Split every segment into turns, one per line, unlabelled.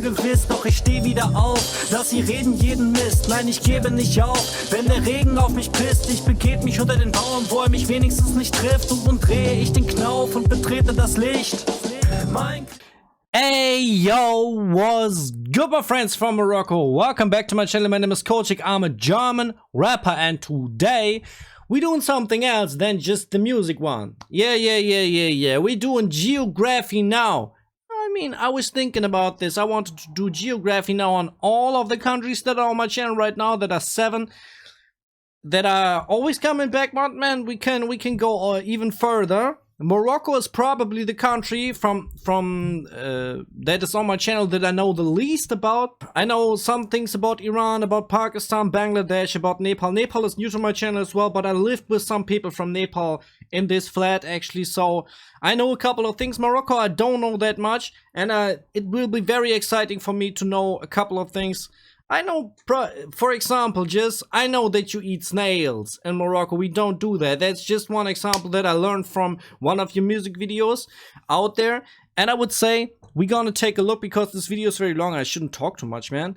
gewiss, doch ich steh wieder auf. Lass sie reden jeden Mist, nein, ich gebe nicht auf. Wenn der Regen auf mich pisst, ich begeb mich unter den Baum, wo er mich wenigstens nicht trifft. Und nun drehe ich den Knauf und betrete das Licht.
Hey yo, what's good my friends from Morocco? Welcome back to my channel. My name is Kolchik. I'm a German rapper and today we're doing something else than just the music one. Yeah. We're doing geography now. I mean, I was thinking about this. I wanted to do geography now on all of the countries that are on my channel right now. That are 7. That are always coming back, but man, we can go even further. Morocco is probably the country from that is on my channel that I know the least about. I know some things about Iran, about Pakistan, Bangladesh, about Nepal. Nepal is new to my channel as well, but I lived with some people from Nepal in this flat actually, so I know a couple of things. Morocco, I don't know that much, and it will be very exciting for me to know a couple of things. I know, for example, I know that you eat snails in Morocco. We don't do that. That's just one example that I learned from one of your music videos out there. And I would say we're gonna take a look because this video is very long. I shouldn't talk too much, man.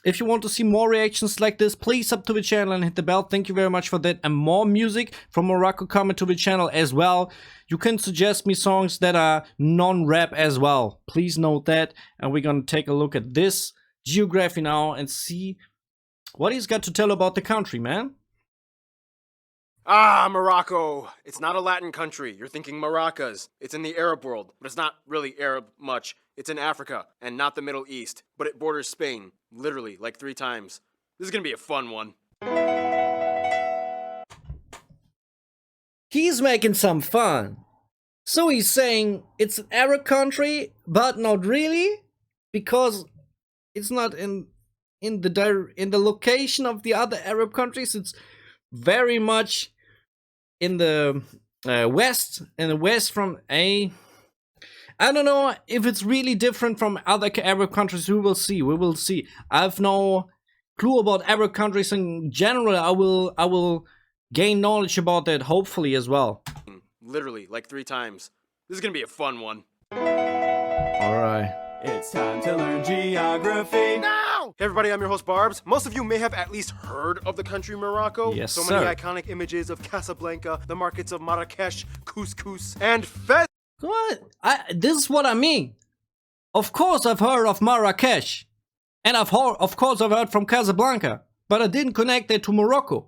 If you want to see more reactions like this, please sub to the channel and hit the bell. Thank you very much for that. And more music from Morocco coming to the channel as well. You can suggest me songs that are non-rap as well. Please note that. And we're gonna take a look at this geography now and see what he's got to tell about the country, man.
Morocco. It's not a Latin country. You're thinking Maracas. It's in the Arab world, but it's not really Arab much. It's in Africa, and not the Middle East, but it borders Spain, literally, like 3 times. This is gonna be a fun one.
He's making some fun. So he's saying it's an Arab country, but not really, because it's not in the location of the other Arab countries. It's very much in the west. In the west from I don't know if it's really different from other Arab countries. We will see. I have no clue about Arab countries in general. I will gain knowledge about that hopefully as well.
Literally, like 3 times. This is gonna be a fun one.
All right.
It's time to learn geography now!
Hey everybody, I'm your host Barbs. Most of you may have at least heard of the country Morocco.
Yes,
so
sir.
many iconic images of Casablanca, the markets of Marrakesh, couscous, and Fez.
What? This is what I mean. Of course I've heard of Marrakesh. And of course I've heard from Casablanca. But I didn't connect it to Morocco.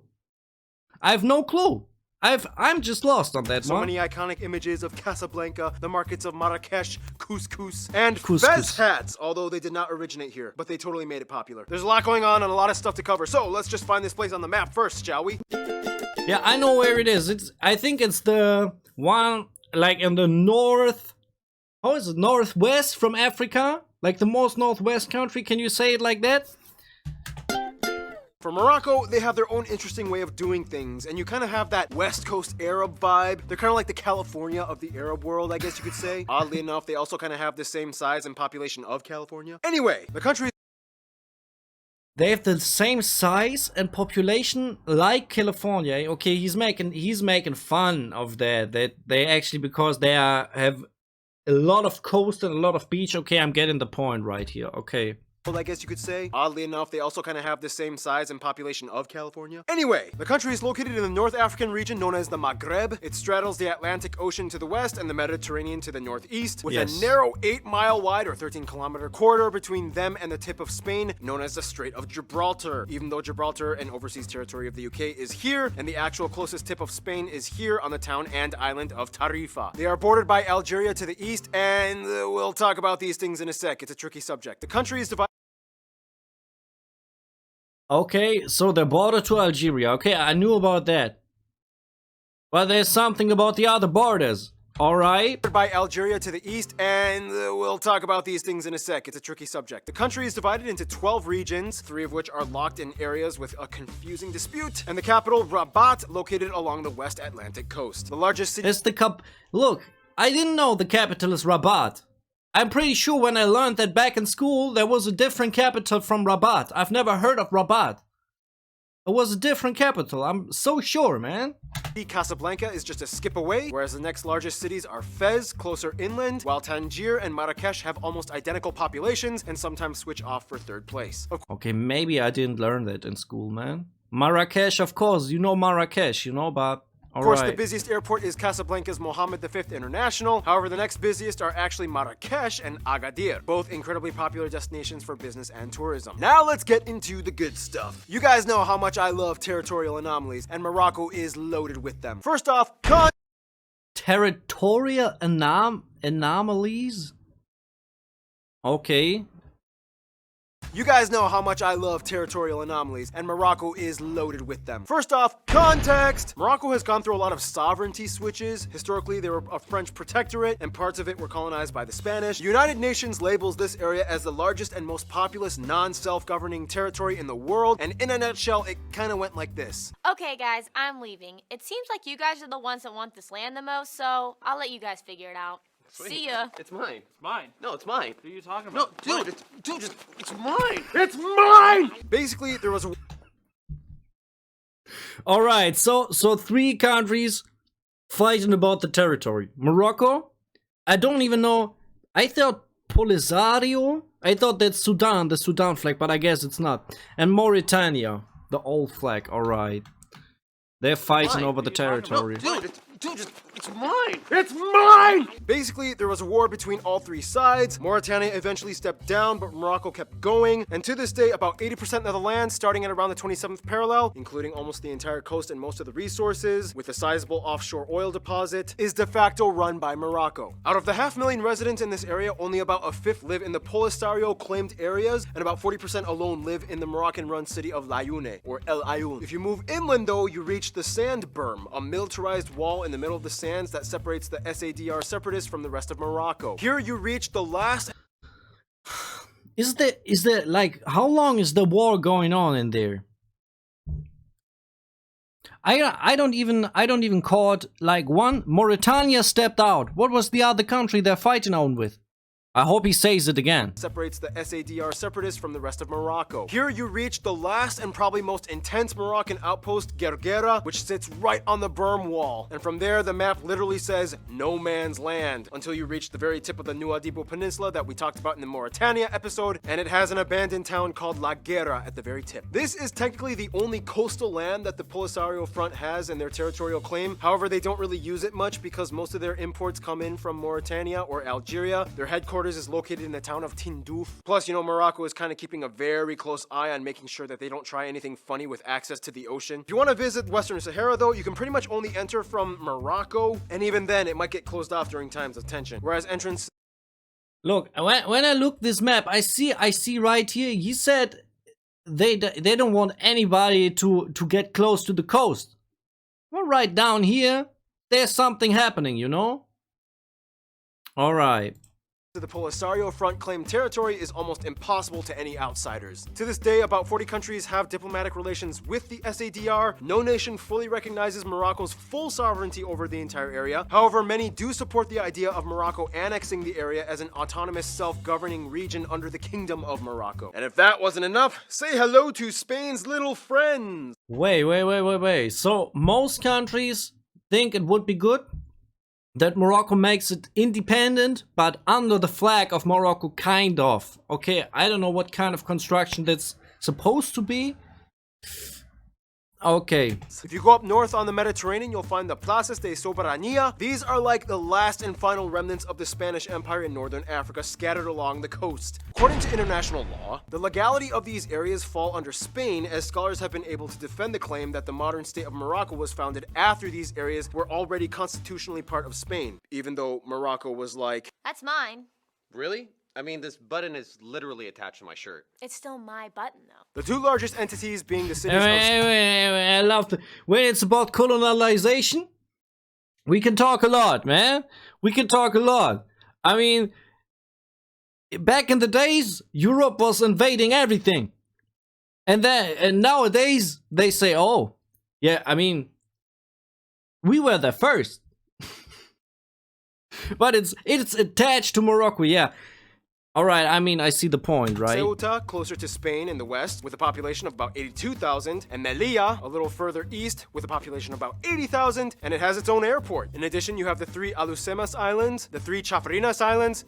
I have no clue. I'm just lost on that
so
one.
many iconic images of Casablanca, the markets of Marrakesh, couscous, and
Couscous.
Fez hats, although they did not originate here, but they totally made it popular. There's a lot going on and a lot of stuff to cover, so let's just find this place on the map first, shall we?
Yeah, I know where it is. I think it's the one like in the north. How is it? Northwest from Africa? Like the most northwest country? Can you say it like that?
For Morocco, they have their own interesting way of doing things, and you kind of have that West Coast Arab vibe. They're kind of like the California of the Arab world, I guess you could say. Oddly enough, they also kind of have the same size and population of California. Anyway, the country
They have the same size and population like California. Okay, he's making fun of that they actually, because they have a lot of coast and a lot of beach. Okay, I'm getting the point right here. Okay.
I guess you could say. Oddly enough, they also kind of have the same size and population of California. Anyway, the country is located in the North African region known as the Maghreb. It straddles the Atlantic Ocean to the west and the Mediterranean to the northeast, with a narrow 8-mile wide or 13-kilometer corridor between them and the tip of Spain, known as the Strait of Gibraltar. Even though Gibraltar, an overseas territory of the UK, is here, and the actual closest tip of Spain is here on the town and island of Tarifa. They are bordered by Algeria to the east, and we'll talk about these things in a sec. It's a tricky subject. The country is divided.
Okay, so the border to Algeria. Okay, I knew about that. But there's something about the other borders. Alright.
By Algeria to the east, and we'll talk about these things in a sec. It's a tricky subject. The country is divided into 12 regions, 3 of which are locked in areas with a confusing dispute, and the capital, Rabat, located along the West Atlantic coast. The largest city...
It's the Look, I didn't know the capital is Rabat. I'm pretty sure when I learned that back in school, there was a different capital from Rabat. I've never heard of Rabat. It was a different capital, I'm so sure, man.
Casablanca is just a skip away, whereas the next largest cities are Fez, closer inland, while Tangier and Marrakesh have almost identical populations and sometimes switch off for third place.
Okay, maybe I didn't learn that in school, man. Marrakesh, of course, you know Marrakesh, you know, but
Of course, the busiest airport is Casablanca's Mohammed V International. However, the next busiest are actually Marrakesh and Agadir, both incredibly popular destinations for business and tourism. Now let's get into the good stuff. You guys know how much I love territorial anomalies, and Morocco is loaded with them. First off,
territorial anomalies? Okay.
You guys know how much I love territorial anomalies, and Morocco is loaded with them. First off, context! Morocco has gone through a lot of sovereignty switches. Historically, they were a French protectorate, and parts of it were colonized by the Spanish. United Nations labels this area as the largest and most populous non-self-governing territory in the world, and in a nutshell, it kinda went like this.
Okay guys, I'm leaving. It seems like you guys are the ones that want this land the most, so I'll let you guys figure it out.
Sweet.
See ya.
It's mine.
It's mine.
No, it's mine.
Who are you talking
No,
about?
dude, it's mine. It's mine! Basically, there was a...
Alright, so 3 countries fighting about the territory. Morocco? I don't even know. I thought Polisario? I thought that's Sudan, the Sudan flag, but I guess it's not. And Mauritania, the old flag, alright. They're fighting over the territory.
It's mine! It's mine! Basically, there was a war between all 3 sides. Mauritania eventually stepped down, but Morocco kept going. And to this day, about 80% of the land, starting at around the 27th parallel, including almost the entire coast and most of the resources, with a sizable offshore oil deposit, is de facto run by Morocco. Out of the 500,000 residents in this area, only about a fifth live in the Polisario claimed areas, and about 40% alone live in the Moroccan-run city of Laayoune, or El Ayoun. If you move inland, though, you reach the sand berm, a militarized wall in the middle of the sands that separates the SADR separatists from the rest of Morocco. Here you reach the last...
Is there like, how long is the war going on in there? I don't even call it like one. Mauritania stepped out. What was the other country they're fighting on with? I hope he says it again.
Separates the SADR separatists from the rest of Morocco. Here you reach the last and probably most intense Moroccan outpost, Gergera, which sits right on the berm wall. And from there, the map literally says no man's land until you reach the very tip of the Nouadhibou Peninsula that we talked about in the Mauritania episode, and it has an abandoned town called La Guera at the very tip. This is technically the only coastal land that the Polisario Front has in their territorial claim. However, they don't really use it much because most of their imports come in from Mauritania or Algeria. Their headquarters is located in the town of Tindouf. Plus, you know, Morocco is kind of keeping a very close eye on making sure that they don't try anything funny with access to the ocean. If you want to visit Western Sahara, though, you can pretty much only enter from Morocco, and even then, it might get closed off during times of tension. Whereas entrance...
Look, when I look this map, I see right here, he said they don't want anybody to get close to the coast. Well, right down here, there's something happening, you know? Alright.
The Polisario Front claimed territory is almost impossible to any outsiders. To this day, about 40 countries have diplomatic relations with the SADR. No nation fully recognizes Morocco's full sovereignty over the entire area. However, many do support the idea of Morocco annexing the area as an autonomous self-governing region under the Kingdom of Morocco. And if that wasn't enough, say hello to Spain's little friends.
Wait. So most countries think it would be good that Morocco makes it independent, but under the flag of Morocco, kind of. Okay, I don't know what kind of construction that's supposed to be. Okay.
If you go up north on the Mediterranean, you'll find the Plazas de Soberanía. These are like the last and final remnants of the Spanish Empire in northern Africa scattered along the coast. According to international law, the legality of these areas fall under Spain, as scholars have been able to defend the claim that the modern state of Morocco was founded after these areas were already constitutionally part of Spain, even though Morocco was like...
That's mine.
Really? I mean, this button is literally attached to my shirt.
It's still my button, though.
The 2 largest entities being the cities
Wait, I love when it's about colonization, we can talk a lot, man. We can talk a lot. I mean, back in the days, Europe was invading everything. And nowadays, they say, oh, yeah, I mean, we were there first. But it's attached to Morocco, yeah. Alright, I mean, I see the point, right?
Ceuta, closer to Spain in the west, with a population of about 82,000, and Melilla, a little further east, with a population of about 80,000, and it has its own airport. In addition, you have the 3 Alucemas Islands, the 3 Chafarinas Islands,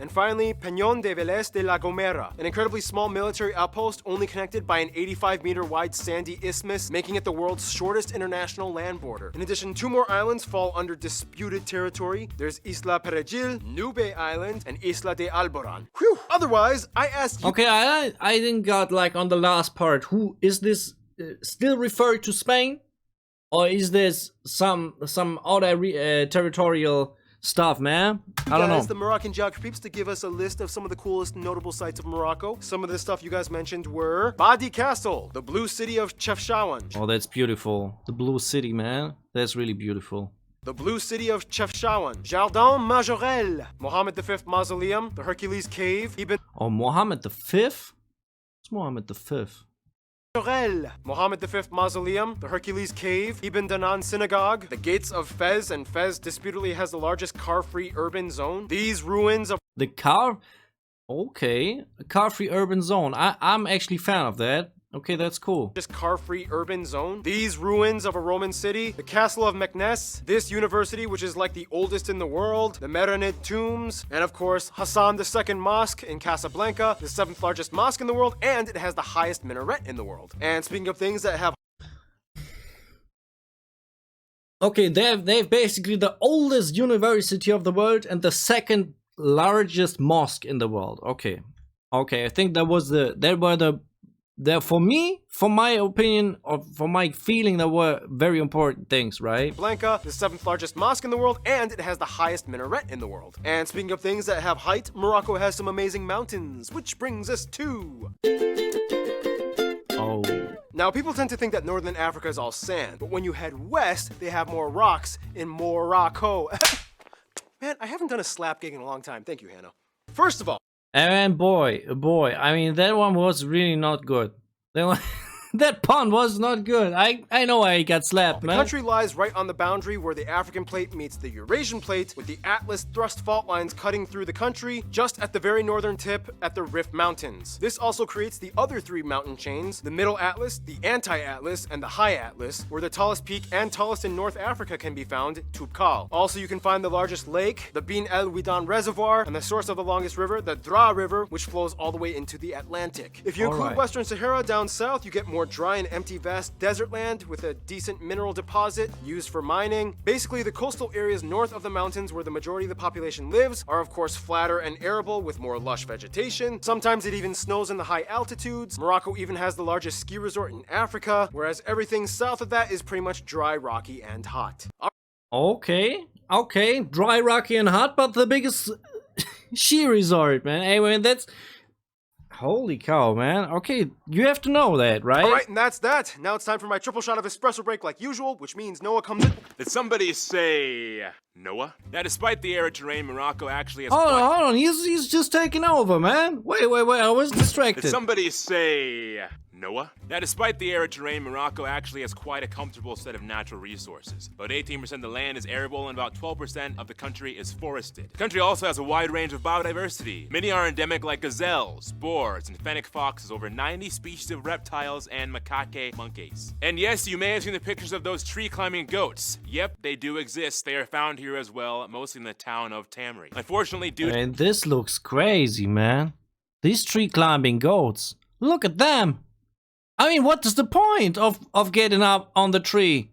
and finally, Peñón de Vélez de la Gomera, an incredibly small military outpost only connected by an 85-meter wide sandy isthmus, making it the world's shortest international land border. In addition, 2 more islands fall under disputed territory. There's Isla Perejil, Nube Island, and Isla de Alborán. Whew! Otherwise, I asked you—
Okay, I didn't got like on the last part. Who is this still referred to Spain, or is this some other territorial stuff, man? I don't know.
The Moroccan geography peeps to give us a list of some of the coolest notable sites of Morocco. Some of the stuff you guys mentioned were Badi Castle, the blue city of Chefchaouen.
Oh, that's beautiful. The blue city, man. That's really beautiful.
The blue city of Chefchaouen, Jardin Majorel, Mohammed V Mausoleum, the Hercules Cave,
Oh, Mohammed V? What's Mohammed V?
Mohammed V Mausoleum, the Hercules Cave, Ibn Danan Synagogue, the gates of Fez, and Fez disputedly has the largest car-free urban zone. These ruins of
The car... Okay. A car-free urban zone. I'm actually fan of that. Okay, that's cool.
just car-free urban zone. These ruins of a Roman city, the castle of Meknes, this university which is like the oldest in the world, the Meronid tombs, and of course Hassan II Mosque in Casablanca, the 7th largest mosque in the world, and it has the highest minaret in the world. And speaking of things that have
Okay, they've basically the oldest university of the world and the 2nd largest mosque in the world. Okay. Okay, I think for me, for my opinion, or for my feeling, there were very important things, right?
Blanca, the 7th largest mosque in the world, and it has the highest minaret in the world. And speaking of things that have height, Morocco has some amazing mountains, which brings us to...
Oh.
Now, people tend to think that northern Africa is all sand, but when you head west, they have more rocks in Morocco. Man, I haven't done a slap gig in a long time. Thank you, Hannah. First of all,
And boy, I mean, that one was really not good. That pun was not good. I know I got slapped,
the
man.
country lies right on the boundary where the African plate meets the Eurasian plate, with the Atlas thrust fault lines cutting through the country just at the very northern tip at the Rift Mountains. This also creates the other 3 mountain chains, the Middle Atlas, the Anti-Atlas, and the High Atlas, where the tallest peak and tallest in North Africa can be found, Toubkal. Also, you can find the largest lake, the Bin El Ouidan Reservoir, and the source of the longest river, the Dra River, which flows all the way into the Atlantic. If you include
Alright.
Western Sahara down south, you get more dry and empty vast desert land with a decent mineral deposit used for mining. Basically, the coastal areas north of the mountains where the majority of the population lives are of course flatter and arable with more lush vegetation. Sometimes it even snows in the high altitudes. Morocco even has the largest ski resort in Africa, whereas everything south of that is pretty much dry, rocky, and hot.
Okay, dry, rocky, and hot, but the biggest ski resort, man. Anyway, that's... Holy cow, man. Okay, you have to know that, right?
Alright, and that's that. Now it's time for my triple shot of espresso break like usual, which means Noah comes in.
Did somebody say Noah? Now, despite the arid terrain, Morocco actually has
Hold on, he's just taking over, man. Wait, I was distracted.
Did somebody say Noah? Now, despite the arid terrain, Morocco actually has quite a comfortable set of natural resources. About 18% of the land is arable and about 12% of the country is forested. The country also has a wide range of biodiversity. Many are endemic like gazelles, boars, and fennec foxes, over 90 species of reptiles, and macaque monkeys. And yes, you may have seen the pictures of those tree-climbing goats. Yep, they do exist. They are found here as well, mostly in the town of Tamri. Unfortunately, due to
And this looks crazy, man. These tree climbing goats. Look at them. I mean, what is the point of getting up on the tree?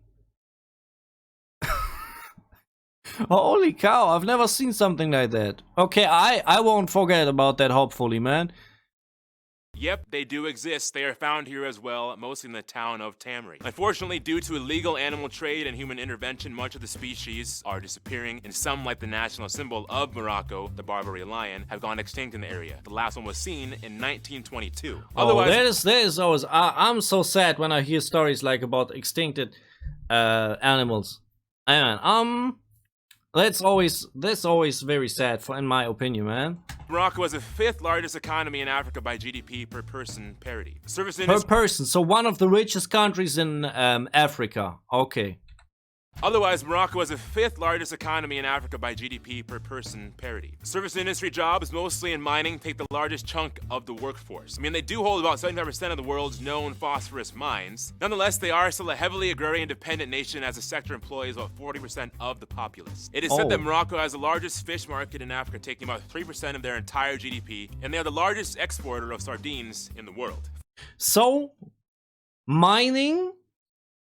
Holy cow, I've never seen something like that. Okay, I won't forget about that, hopefully, man.
Yep, they do exist. They are found here as well, mostly in the town of Tamri. Unfortunately, due to illegal animal trade and human intervention, much of the species are disappearing, and some, like the national symbol of Morocco, the Barbary lion, have gone extinct in the area. The last one was seen in 1922. Otherwise,
that is always... I'm so sad when I hear stories like about extincted animals. Man, that's always very sad, in my opinion, man.
Morocco has the 5th largest economy in Africa by GDP per person parity.
Per person, so one of the richest countries in Africa. Okay.
Otherwise, Morocco is the 5th largest economy in Africa by GDP per person parity. Service industry jobs, mostly in mining, take the largest chunk of the workforce. I mean, they do hold about 75% of the world's known phosphorus mines. Nonetheless, they are still a heavily agrarian-dependent nation as the sector employs about 40% of the populace. It is said that Morocco has the largest fish market in Africa, taking about 3% of their entire GDP, and they are the largest exporter of sardines in the world.
So, mining,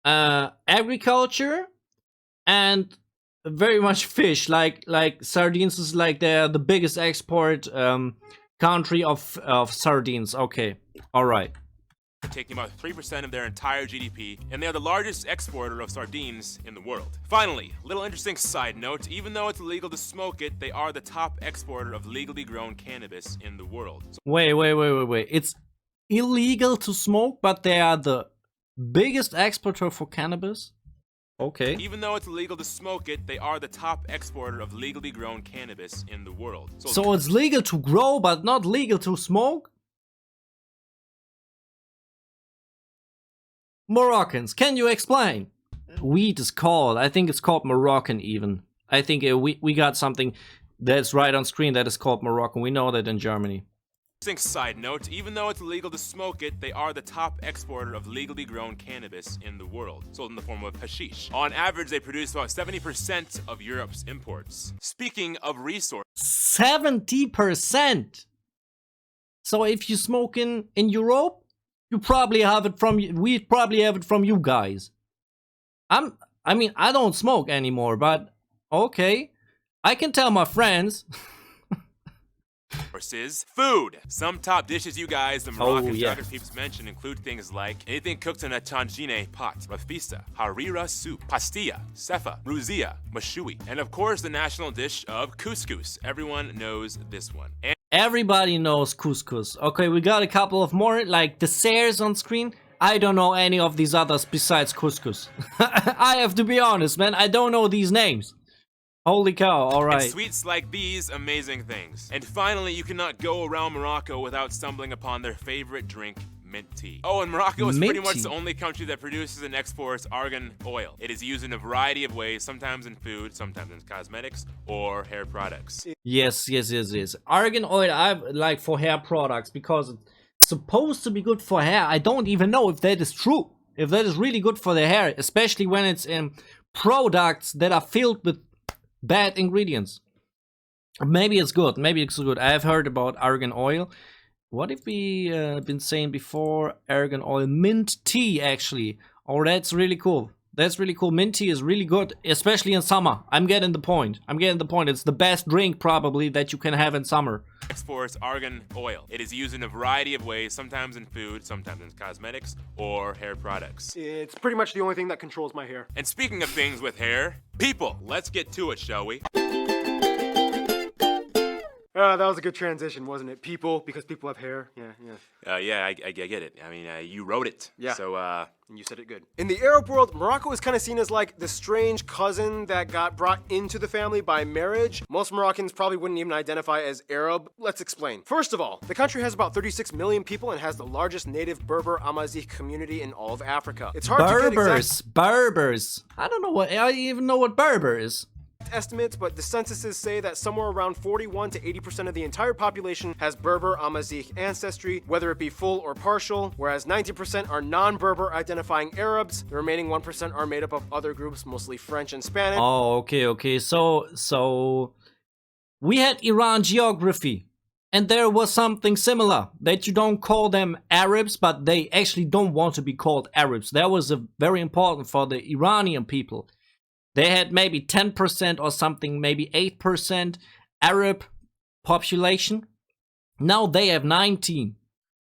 agriculture, and very much fish, like sardines is like they're the biggest export country of sardines. Okay, all right.
Taking about 3% of their entire GDP, and they are the largest exporter of sardines in the world. Finally, little interesting side note, even though it's illegal to smoke it, they are the top exporter of legally grown cannabis in the world. So
Wait. It's illegal to smoke, but they are the biggest exporter for cannabis? Okay.
Even though it's illegal to smoke it, they are the top exporter of legally grown cannabis in the world.
So it's legal to grow, but not legal to smoke? Moroccans, can you explain? Weed is called, I think it's called Moroccan even. I think we got something that's right on screen that is called Moroccan. We know that in Germany.
Side note, even though it's illegal to smoke it, they are the top exporter of legally grown cannabis in the world, sold in the form of hashish. On average, they produce about 70% of Europe's imports. Speaking of resources,
70%! So if you smoke in Europe, you probably have it from, we probably have it from you guys. I mean, I don't smoke anymore, but okay. I can tell my friends.
Food. Some top dishes you guys, the Moroccan
yeah.
geography peeps mention, include things like anything cooked in a tangine pot, rafista, harira soup, pastilla, sefa, ruzia, mashui, and of course the national dish of couscous. Everyone knows this one. And
Everybody knows couscous. Okay, we got a couple of more, like desserts on screen. I don't know any of these others besides couscous. I have to be honest, man. I don't know these names. Holy cow, alright.
And sweets like these amazing things. And finally, you cannot go around Morocco without stumbling upon their favorite drink, mint tea. Oh, and Morocco is pretty much the only country that produces and exports argan oil. It is used in a variety of ways, sometimes in food, sometimes in cosmetics, or hair products.
Yes. Argan oil, I like for hair products because it's supposed to be good for hair. I don't even know if that is true. If that is really good for the hair, especially when it's in products that are filled with bad ingredients. Maybe it's good. I have heard about argan oil. What if we been saying before? Argan oil, mint tea actually. Oh, that's really cool. Mint tea is really good, especially in summer. I'm getting the point. It's the best drink probably that you can have in summer.
Exports argan oil. It is used in a variety of ways, sometimes in food, sometimes in cosmetics, or hair products.
It's pretty much the only thing that controls my hair.
And speaking of things with hair, people, let's get to it, shall we?
That was a good transition, wasn't it? People, because people have hair. Yeah.
I get it. I mean, you wrote it.
Yeah.
So,
And you said it good. In the Arab world, Morocco is kind of seen as like the strange cousin that got brought into the family by marriage. Most Moroccans probably wouldn't even identify as Arab. Let's explain. First of all, the country has about 36 million people and has the largest native Berber Amazigh community in all of Africa. It's hard to get exact
Berbers. I don't even know what Berber is.
estimates, but the censuses say that somewhere around 41 to 80% of the entire population has Berber Amazigh ancestry, whether it be full or partial, whereas 90% are non-Berber identifying Arabs. The remaining 1% are made up of other groups, mostly French and Spanish.
Oh, okay. So we had Iran geography, and there was something similar, that you don't call them Arabs, but they actually don't want to be called Arabs. That was very important for the Iranian people. They had maybe 10% or something, maybe 8% Arab population. Now they have 19.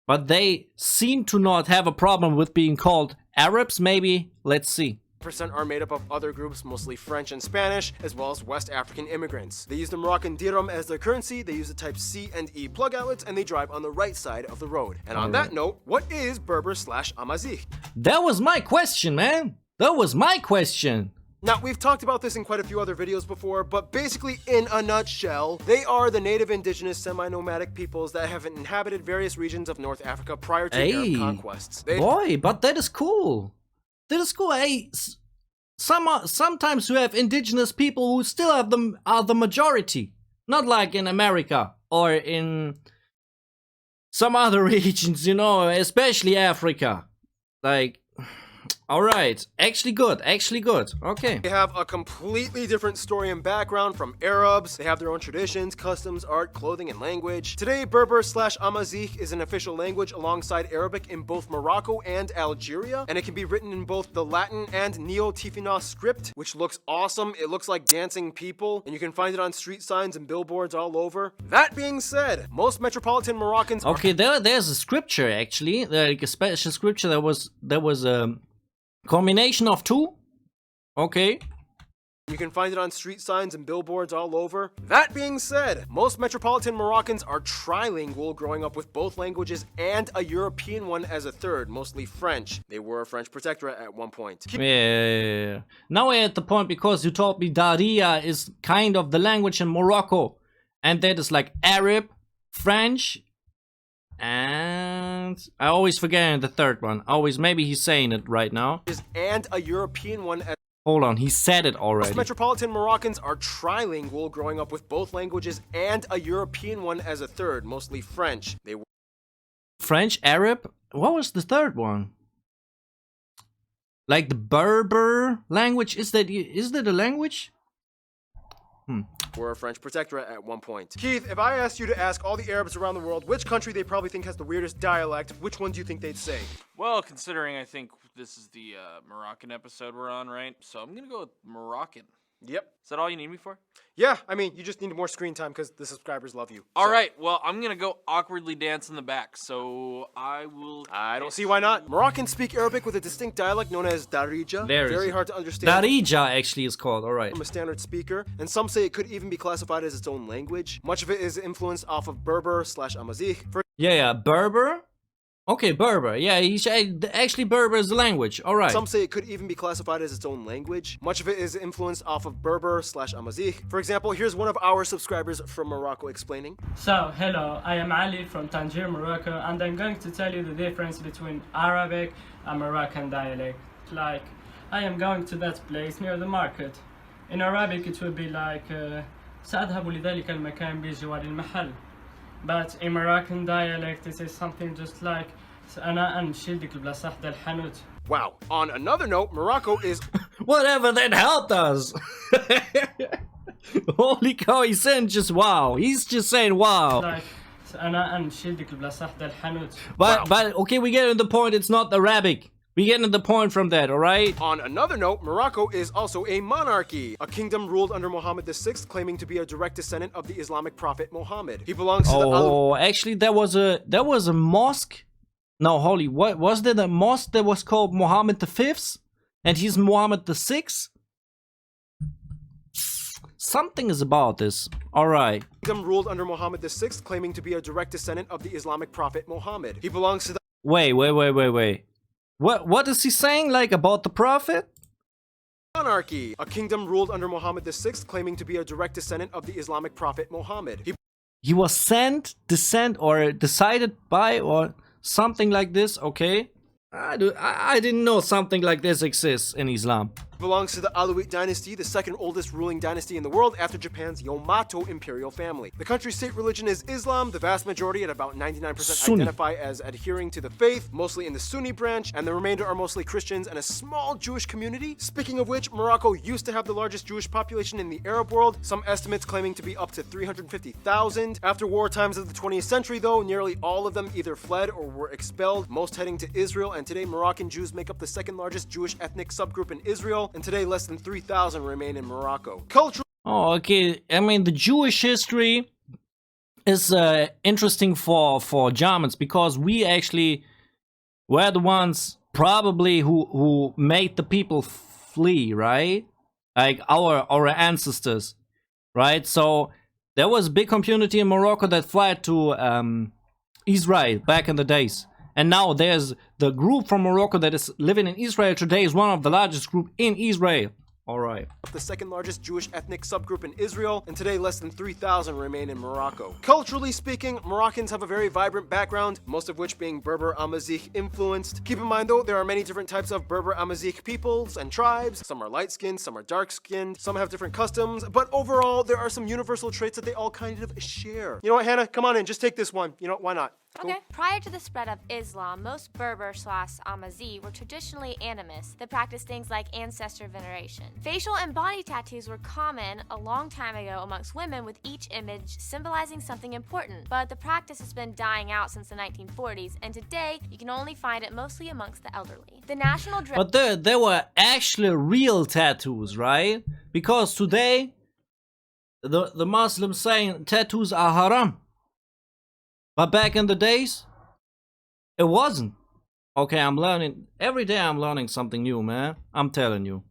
But they seem to not have a problem with being called Arabs, maybe. Let's see.
Percent are made up of other groups, mostly French and Spanish, as well as West African immigrants. They use the Moroccan dirham as their currency, they use the type C and E plug outlets, and they drive on the right side of the road. And on that note, what is Berber/Amazigh?
That was my question, man. That was my question.
Now, we've talked about this in quite a few other videos before, but basically, in a nutshell, they are the native indigenous semi-nomadic peoples that have inhabited various regions of North Africa prior to Arab conquests.
Boy, but that is cool. That is cool. Hey, sometimes you have indigenous people who still are the majority, not like in America or in some other regions, you know, especially Africa. Like, all right, actually good, okay.
They have a completely different story and background from Arabs. They have their own traditions, customs, art, clothing, and language. Today, Berber/Amazigh is an official language alongside Arabic in both Morocco and Algeria, and it can be written in both the Latin and Neo-Tifina script, which looks awesome. It looks like dancing people, and you can find it on street signs and billboards all over. That being said, most metropolitan Moroccans
Okay, there's a scripture actually, like a special scripture that was combination of two. Okay.
You can find it on street signs and billboards all over. That being said, most metropolitan Moroccans are trilingual, growing up with both languages and a European one as a third, mostly French. They were a French protectorate at one point.
Yeah. Now we're at the point because you told me Daria is kind of the language in Morocco. And that is like Arab, French, and I always forget the third one. Maybe he's saying it right now.
And a European one as
Hold on, he said it already.
Most metropolitan Moroccans are trilingual, growing up with both languages and a European one as a third, mostly French. They were
French, Arab. What was the third one? Like the Berber language? Is that a language?
a French protectorate at one point. Keith, if I asked you to ask all the Arabs around the world which country they probably think has the weirdest dialect, which one do you think they'd say?
Well, considering I think this is the Moroccan episode we're on, right? So I'm gonna go with Moroccan.
Yep.
Is that all you need me for?
Yeah, I mean, you just need more screen time because the subscribers love you.
All right, well, I'm gonna go awkwardly dance in the back, so I will...
I don't see why not. Moroccans speak Arabic with a distinct dialect known as Darija. Very hard to understand.
Darija actually is called, alright.
From a standard speaker, and some say it could even be classified as its own language. Much of it is influenced off of Berber/Amazigh.
Yeah, Berber? Okay, Berber. Yeah, actually Berber is the language. All right.
Some say it could even be classified as its own language. Much of it is influenced off of Berber/Amazigh. For example, here's one of our subscribers from Morocco explaining.
So, hello, I am Ali from Tangier, Morocco, and I'm going to tell you the difference between Arabic and Moroccan dialect. Like, I am going to that place near the market. In Arabic, it would be like, سأذهب لذلك المكان بجوار المحل. But in Moroccan dialect, it is something just like أنا أمشي لديك البلاصة حدا الحانوت.
Wow. On another note, Morocco is
whatever that helped us. Holy cow, he said just wow. He's just saying wow.
Like أنا أمشي لديك البلاصة حدا الحانوت.
But okay, we get to the point. It's not Arabic. We get to the point from that, all right?
On another note, Morocco is also a monarchy, a kingdom ruled under Mohammed VI, claiming to be a direct descendant of the Islamic prophet Muhammad. He belongs to
the actually there was a mosque. No, holy, what was there a mosque that was called Mohammed V? And he's Mohammed VI? Something is about this. All right.
Kingdom ruled under Mohammed VI, claiming to be a direct descendant of the Islamic prophet Muhammad. He belongs to the
Wait. What is he saying, like, about the prophet?
Monarchy, a kingdom ruled under Mohammed VI, claiming to be a direct descendant of the Islamic prophet Muhammad.
He was descent, or decided by, or something like this, okay? I didn't know something like this exists in Islam.
Belongs to the Alawite dynasty, the second oldest ruling dynasty in the world after Japan's Yamato imperial family. The country's state religion is Islam. The vast majority, at about 99%, identify as adhering to the faith, mostly in the Sunni branch, and the remainder are mostly Christians and a small Jewish community. Speaking of which, Morocco used to have the largest Jewish population in the Arab world, some estimates claiming to be up to 350,000. After war times of the 20th century, though, nearly all of them either fled or were expelled, most heading to Israel, and today Moroccan Jews make up the second largest Jewish ethnic subgroup in Israel, and today less than 3,000 remain in Morocco.
Oh, okay. I mean, the Jewish history is interesting for Germans because we actually were the ones probably who made the people flee, right? Like our ancestors, right? So there was a big community in Morocco that fled to Israel back in the days. And now there's the group from Morocco that is living in Israel today is one of the largest group in Israel. Alright.
The second largest Jewish ethnic subgroup in Israel, and today less than 3,000 remain in Morocco. Culturally speaking, Moroccans have a very vibrant background, most of which being Berber Amazigh influenced. Keep in mind though, there are many different types of Berber Amazigh peoples and tribes. Some are light-skinned, some are dark-skinned, some have different customs, but overall, there are some universal traits that they all kind of share. You know what, Hannah? Come on in, just take this one. You know, why not? Cool.
Okay. Prior to the spread of Islam, most Berber/Amazigh were traditionally animists that practiced things like ancestor veneration. Facial and body tattoos were common a long time ago amongst women, with each image symbolizing something important, but the practice has been dying out since the 1940s, and today you can only find it mostly amongst the elderly. The national dress.
But there were actually real tattoos, right? Because today, the Muslims saying tattoos are haram. But back in the days, it wasn't. Okay, I'm learning. Every day I'm learning something new, man. I'm telling you.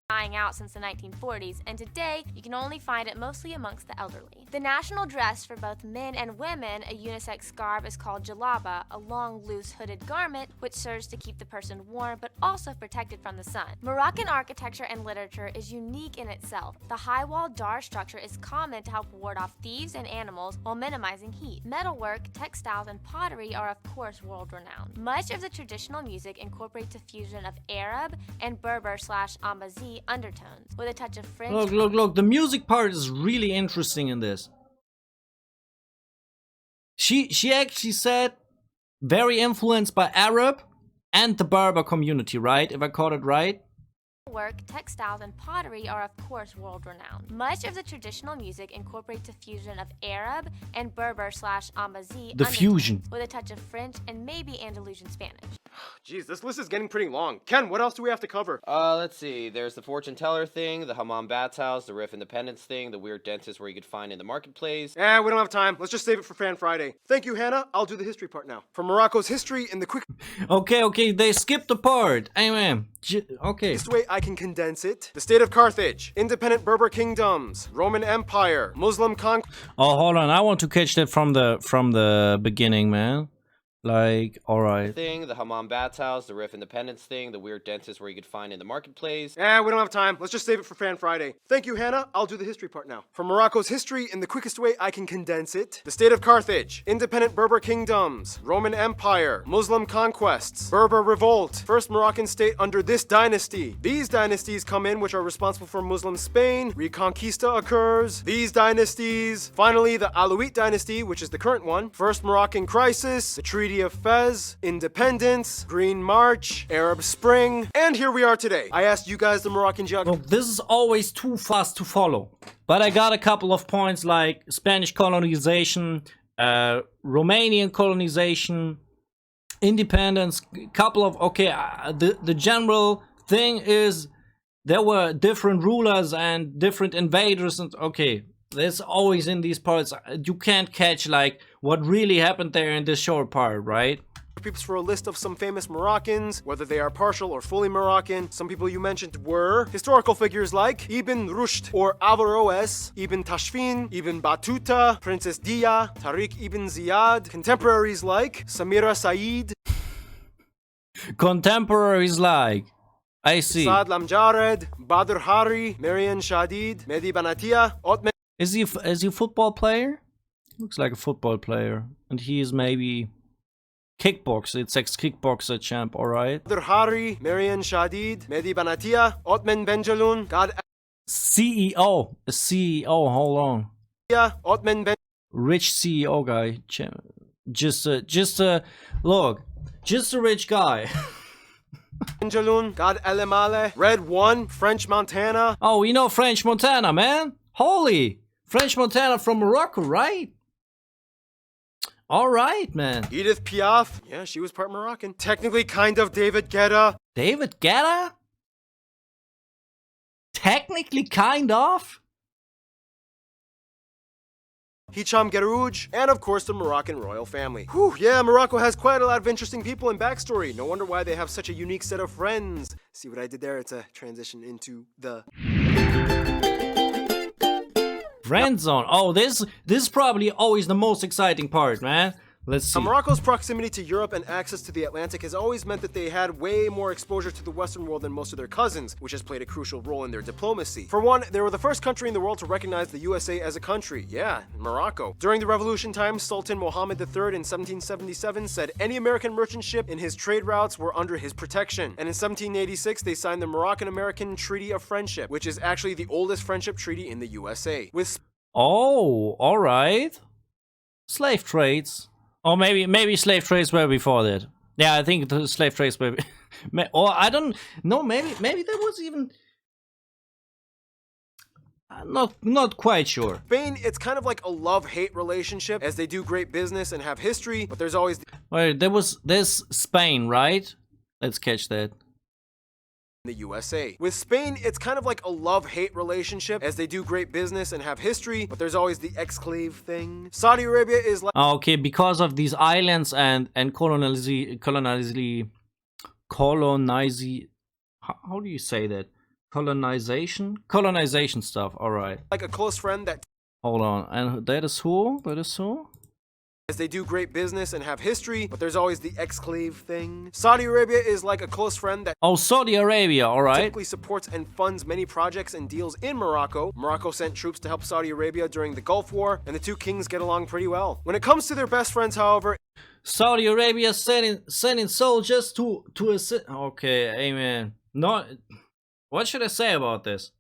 Dying out since the 1940s, and today you can only find it mostly amongst the elderly. The national dress for both men and women, a unisex garb, is called jalaba, a long, loose, hooded garment which serves to keep the person warm but also protected from the sun. Moroccan architecture and literature is unique in itself. The high-walled dar structure is common to help ward off thieves and animals while minimizing heat. Metalwork, textiles, and pottery are of course world-renowned. Much of the traditional music incorporates a fusion of Arab and Berber/Amazigh undertones, with a touch of French.
Look, the music part is really interesting in this. She actually said very influenced by Arab and the Berber community, right? If I caught it right.
Work, textiles, and pottery are of course world-renowned. Much of the traditional music incorporates a fusion of Arab and Berber/Amazigh
The fusion.
with a touch of French and maybe Andalusian Spanish.
Jeez, this list is getting pretty long. Ken, what else do we have to cover?
Let's see. There's the fortune teller thing, the Hammam Bats House, the Riff Independence thing, the weird dentist where you could find in the marketplace.
We don't have time. Let's just save it for Fan Friday. Thank you, Hannah. I'll do the history part now. For Morocco's history in the
Okay, they skipped the part. Amen. Okay.
quickest way I can condense it. The state of Carthage, independent Berber kingdoms, Roman Empire, Muslim conquest.
Oh, hold on. I want to catch that from the beginning, man. Like, alright.
Thing, the Hammam Bats House, the Riff Independence thing, the weird dentist where you could find in the marketplace.
We don't have time. Let's just save it for Fan Friday. Thank you, Hannah. I'll do the history part now. For Morocco's history in the quickest way I can condense it. The state of Carthage, independent Berber kingdoms, Roman Empire, Muslim conquests, Berber revolt, first Moroccan state under this dynasty. These dynasties come in which are responsible for Muslim Spain, Reconquista occurs, these dynasties, finally the Alawite dynasty, which is the current one, first Moroccan crisis, the Treaty of Fez, Independence, Green March, Arab Spring, and here we are today. I asked you guys the Moroccan geography.
Look, this is always too fast to follow. But I got a couple of points like Spanish colonization, Romanian colonization, independence, couple of, the general thing is there were different rulers and different invaders and there's always in these parts, you can't catch like what really happened there in this short part, right?
Peeps for a list of some famous Moroccans, whether they are partial or fully Moroccan. Some people you mentioned were historical figures like Ibn Rushd or Averroes, Ibn Tashfin, Ibn Battuta, Princess Dia, Tariq Ibn Ziyad, contemporaries like Samira Said,
Contemporaries like, I see.
Saad Lamjared, Badr Hari, Marian Shadid, Mehdi Banatia, Otman.
Is he a football player? Looks like a football player. And he is maybe kickboxer. It's ex-kickboxer champ, alright.
Badr Hari, Marian Shadid, Mehdi Banatia, Otman Benjalun, God.
CEO. A CEO, hold on.
Otman Ben.
Rich CEO guy. Just a rich guy.
Benjalun, God Elemale, Red One, French Montana.
Oh, you know French Montana, man. Holy! French Montana from Morocco, right? Alright, man.
Edith Piaf. Yeah, she was part Moroccan. Technically kind of David Guetta.
David Guetta? Technically kind of?
Hicham Gerouj, and of course the Moroccan royal family. Whew, yeah, Morocco has quite a lot of interesting people and backstory. No wonder why they have such a unique set of friends. See what I did there? It's a transition into the...
Friend zone. Oh, this is probably always the most exciting part, man. Let's see.
Now, Morocco's proximity to Europe and access to the Atlantic has always meant that they had way more exposure to the Western world than most of their cousins, which has played a crucial role in their diplomacy. For one, they were the first country in the world to recognize the USA as a country. Yeah, Morocco. During the Revolution times, Sultan Mohammed III in 1777 said any American merchant ship in his trade routes were under his protection. And in 1786, they signed the Moroccan-American Treaty of Friendship, which is actually the oldest friendship treaty in the USA.
Oh, all right. Slave trades. Or maybe slave trades were before that. Yeah, I think the slave trades were... or I don't know, maybe there was even... Not quite sure.
Spain, it's kind of like a love-hate relationship, as they do great business and have history, but there's always...
Wait, there's Spain, right? Let's catch that.
The USA. With Spain, it's kind of like a love-hate relationship, as they do great business and have history, but there's always the exclave thing. Saudi Arabia is like...
Okay, because of these islands and colonizing... How do you say that? Colonization stuff, alright.
Like a close friend that...
Hold on, and that is who?
As they do great business and have history, but there's always the exclave thing. Saudi Arabia is like a close friend that...
Oh, Saudi Arabia, alright.
Typically supports and funds many projects and deals in Morocco. Morocco sent troops to help Saudi Arabia during the Gulf War, and the two kings get along pretty well. When it comes to their best friends, however...
Saudi Arabia sending soldiers to assist... Okay, amen. Not... What should I say about this?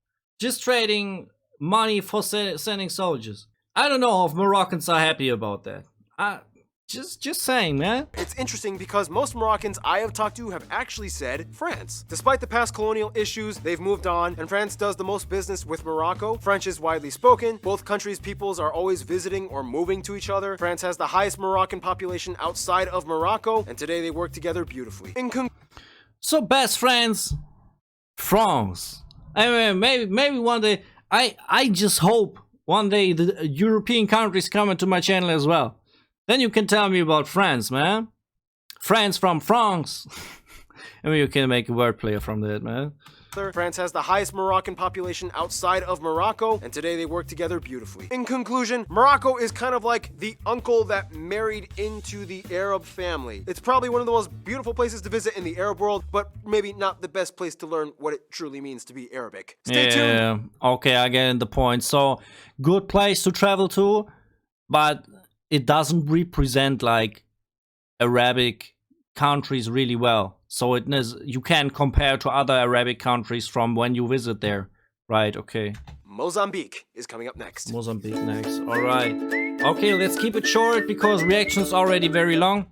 Just trading money for sending soldiers. I don't know if Moroccans are happy about that. Just saying, man.
It's interesting because most Moroccans I have talked to have actually said France. Despite the past colonial issues, they've moved on, and France does the most business with Morocco. French is widely spoken. Both countries' peoples are always visiting or moving to each other. France has the highest Moroccan population outside of Morocco, and today they work together beautifully.
So best friends, France. I mean, maybe one day. I just hope one day the European countries come into my channel as well. Then you can tell me about France, man. France from France. I mean, you can make a wordplay from that, man.
France has the highest Moroccan population outside of Morocco, and today they work together beautifully. In conclusion, Morocco is kind of like the uncle that married into the Arab family. It's probably one of the most beautiful places to visit in the Arab world, but maybe not the best place to learn what it truly means to be Arabic. Stay tuned.
Okay, I get the point. So, good place to travel to, but it doesn't represent like Arabic countries really well. So you can compare to other Arabic countries from when you visit there. Right, okay.
Mozambique is coming up next.
Mozambique next, alright. Okay, let's keep it short because reaction is already very long.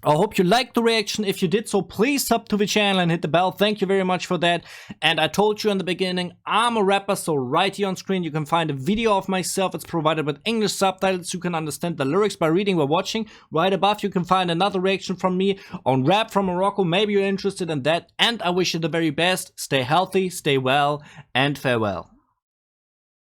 I hope you liked the reaction. If you did so, please sub to the channel and hit the bell. Thank you very much for that. And I told you in the beginning, I'm a rapper, so right here on screen you can find a video of myself. It's provided with English subtitles. You can understand the lyrics by reading or watching. Right above you can find another reaction from me on rap from Morocco. Maybe you're interested in that. And I wish you the very best. Stay healthy, stay well, and farewell.